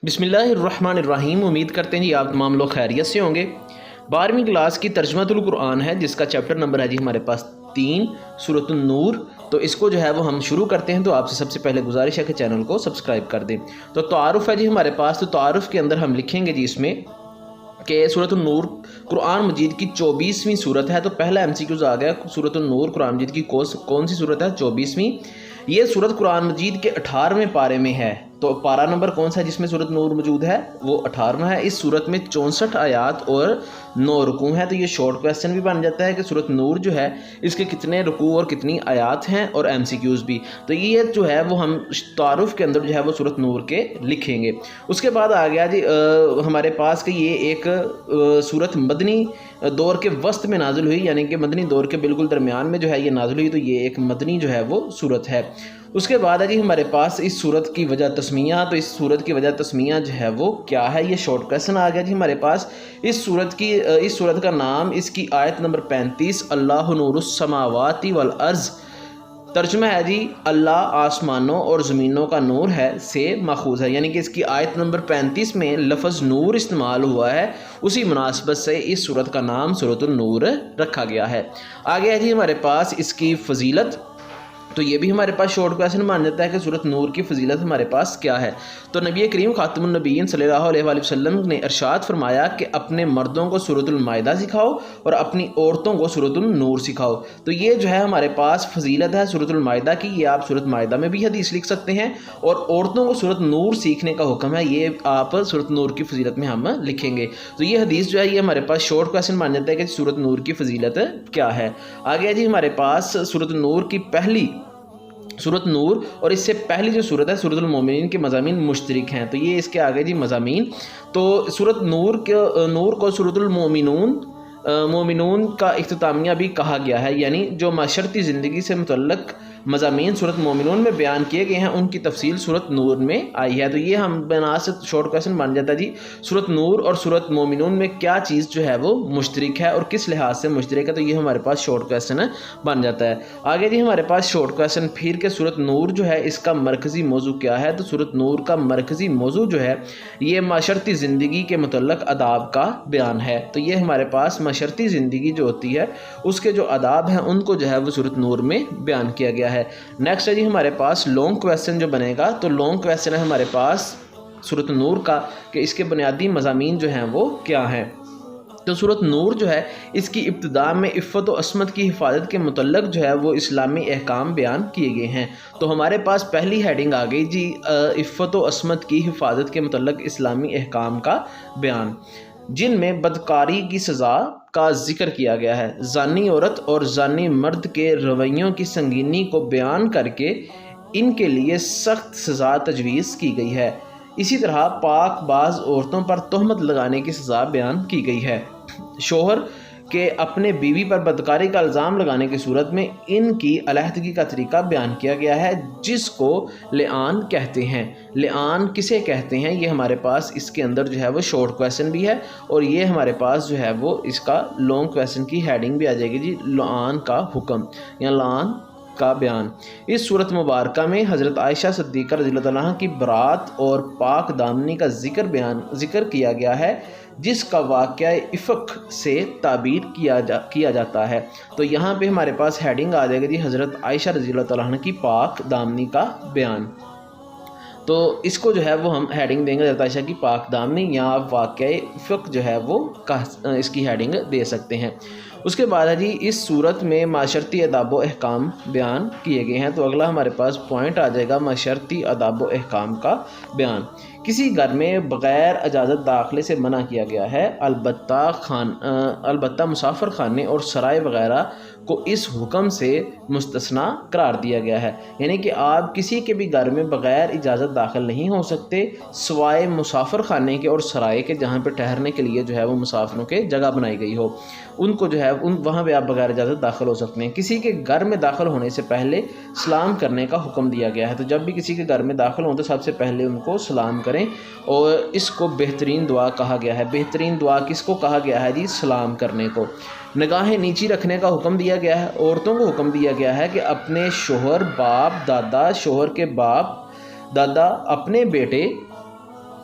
بسم اللہ الرحمن الرحیم۔ امید کرتے ہیں جی آپ تمام لوگ خیریت سے ہوں گے۔ 12ویں کلاس کی ترجمۃ القرآن ہے جس کا چیپٹر نمبر ہے جی ہمارے پاس 3 سورۃ النور۔ تو اس کو جو ہے وہ ہم شروع کرتے ہیں، تو آپ سے سب سے پہلے گزارش ہے کہ چینل کو سبسکرائب کر دیں۔ تو تعارف ہے جی ہمارے پاس، تو تعارف کے اندر ہم لکھیں گے جی اس میں کہ سورۃ النور قرآن مجید کی 24ویں صورت ہے۔ تو پہلا MCQز آ گیا، سورۃ النور قرآن مجید کی کون سی صورت ہے؟ 24ویں۔ یہ صورت قرآن مجید کے 18ویں پارے میں ہے۔ تو پارہ نمبر کون سا ہے جس میں سورۃ نور موجود ہے؟ وہ 18واں ہے۔ اس صورت میں 64 آیات اور 9 رکوع ہیں۔ تو یہ شارٹ کویسچن بھی بن جاتا ہے کہ سورۃ نور جو ہے اس کے کتنے رکوع اور کتنی آیات ہیں، اور MCQز بھی۔ تو یہ جو ہے وہ ہم تعارف کے اندر جو ہے وہ سورۃ نور کے لکھیں گے۔ اس کے بعد آ گیا جی ہمارے پاس کہ یہ ایک صورت مدنی دور کے وسط میں نازل ہوئی، یعنی کہ مدنی دور کے بالکل درمیان میں جو ہے یہ نازل ہوئی۔ تو یہ ایک مدنی جو ہے وہ صورت ہے۔ اس کے بعد ہے جی ہمارے پاس اس صورت کی وجہ تسمیہ۔ تو اس صورت کی وجہ تسمیہ جو ہے وہ کیا ہے؟ یہ شارٹ کویسچن آ گیا جی ہمارے پاس۔ اس صورت کا نام، اس کی آیت نمبر 35 اللہ نور السماوات والارض، ترجمہ ہے جی اللہ آسمانوں اور زمینوں کا نور ہے، سے ماخوذ ہے۔ یعنی کہ اس کی آیت نمبر 35 میں لفظ نور استعمال ہوا ہے، اسی مناسبت سے اس صورت کا نام سورۃ النور رکھا گیا ہے۔ آگے ہے جی ہمارے پاس اس کی فضیلت۔ تو یہ بھی ہمارے پاس شارٹ کویسچن مان جاتا ہے کہ سورۃ نور کی فضیلت ہمارے پاس کیا ہے۔ تو نبی کریم خاتم النبیین صلی اللہ علیہ وآلہ وسلم نے ارشاد فرمایا کہ اپنے مردوں کو سورۃ المائدہ سکھاؤ اور اپنی عورتوں کو سورۃ النور سکھاؤ۔ تو یہ جو ہے ہمارے پاس فضیلت ہے سورۃ المائدہ کی۔ یہ آپ سورۃ مائدہ میں بھی حدیث لکھ سکتے ہیں، اور عورتوں کو سورۃ نور سیکھنے کا حکم ہے، یہ آپ سورۃ نور کی فضیلت میں ہم لکھیں گے۔ تو یہ حدیث جو ہے یہ ہمارے پاس شارٹ کویسچن مان جاتا ہے کہ سورۃ نور کی فضیلت کیا ہے۔ آگے جی ہمارے پاس سورۃ نور کی پہلی سورۃ نور اور اس سے پہلی جو صورت ہے سورۃ المومنین کے مضامین مشترک ہیں۔ تو یہ اس کے آگے جی مضامین۔ تو سورۃ نور کو سورۃ مومنون کا اختتامیہ بھی کہا گیا ہے، یعنی جو معاشرتی زندگی سے متعلق مضامین سورۃ مومنون میں بیان کیے گئے ہیں ان کی تفصیل سورۃ نور میں آئی ہے۔ تو یہ ہم بنا سے شارٹ کویسچن بن جاتا ہے جی سورۃ نور اور سورۃ مومنون میں کیا چیز جو ہے وہ مشترک ہے اور کس لحاظ سے مشترک ہے۔ تو یہ ہمارے پاس شارٹ کویسچن بن جاتا ہے۔ آگے جی ہمارے پاس شارٹ کویسچن پھر کہ سورۃ نور جو ہے اس کا مرکزی موضوع کیا ہے۔ تو سورۃ نور کا مرکزی موضوع جو ہے یہ معاشرتی زندگی کے متعلق آداب کا بیان ہے۔ تو یہ ہمارے پاس معاشرتی زندگی جو ہوتی ہے اس کے جو آداب ہیں ان کو جو ہے وہ سورۃ نور میں بیان کیا گیا ہے۔ نیکسٹ ہے جی ہمارے پاس لانگ کویسچن جو بنے گا۔ تو لانگ کویسچن ہے ہمارے پاس سورۃ نور کا کہ اس کے بنیادی مضامین جو ہیں وہ کیا ہیں۔ تو سورۃ نور جو ہے اس کی ابتدا میں عفت و عصمت کی حفاظت کے متعلق جو ہے وہ اسلامی احکام بیان کیے گئے ہیں۔ تو ہمارے پاس پہلی ہیڈنگ آ گئی جی عفت و عصمت کی حفاظت کے متعلق اسلامی احکام کا بیان، جن میں بدکاری کی سزا کا ذکر کیا گیا ہے، زانی عورت اور زانی مرد کے رویوں کی سنگینی کو بیان کر کے ان کے لیے سخت سزا تجویز کی گئی ہے۔ اسی طرح پاک باز عورتوں پر تہمت لگانے کی سزا بیان کی گئی ہے۔ شوہر کہ اپنے بیوی پر بدکاری کا الزام لگانے کی صورت میں ان کی علیحدگی کا طریقہ بیان کیا گیا ہے، جس کو لعان کہتے ہیں۔ لعان کسے کہتے ہیں یہ ہمارے پاس اس کے اندر جو ہے وہ شارٹ کویسچن بھی ہے، اور یہ ہمارے پاس جو ہے وہ اس کا لانگ کویسچن کی ہیڈنگ بھی آ جائے گی جی لعان کا حکم یا لعان کا بیان۔ اس صورت مبارکہ میں حضرت عائشہ صدیقہ رضی اللہ عنہا کی برات اور پاک دامنی کا ذکر کیا گیا ہے، جس کا واقعہ افق سے تعبیر کیا جاتا ہے۔ تو یہاں پہ ہمارے پاس ہیڈنگ آ جائے گی جی حضرت عائشہ رضی اللہ عنہ کی پاک دامنی کا بیان۔ تو اس کو جو ہے وہ ہم ہیڈنگ دیں گے حضرت عائشہ کی پاک دامنی، یا آپ واقعہ افق جو ہے وہ اس کی ہیڈنگ دے سکتے ہیں۔ اس کے بعد ہے جی اس صورت میں معاشرتی آداب و احکام بیان کیے گئے ہیں۔ تو اگلا ہمارے پاس پوائنٹ آ جائے گا معاشرتی آداب و احکام کا بیان۔ کسی گھر میں بغیر اجازت داخلے سے منع کیا گیا ہے، البتہ مسافر خانے اور سرائے وغیرہ کو اس حکم سے مستثنی قرار دیا گیا ہے۔ یعنی کہ آپ کسی کے بھی گھر میں بغیر اجازت داخل نہیں ہو سکتے سوائے مسافر خانے کے اور سرائے کے، جہاں پہ ٹھہرنے کے لیے جو ہے وہ مسافروں کے جگہ بنائی گئی ہو، ان کو جو ہے وہاں پہ آپ بغیر اجازت داخل ہو سکتے ہیں۔ کسی کے گھر میں داخل ہونے سے پہلے سلام کرنے کا حکم دیا گیا ہے۔ تو جب بھی کسی کے گھر میں داخل ہوں تو سب سے پہلے ان کو سلام کریں، اور اس کو بہترین دعا کہا گیا ہے۔ بہترین دعا کس کو کہا گیا ہے جی؟ سلام کرنے کو۔ نگاہیں نیچی رکھنے کا حکم دیا گیا ہے۔ عورتوں کو حکم دیا گیا ہے کہ اپنے شوہر، باپ، دادا، شوہر کے باپ، دادا، اپنے بیٹے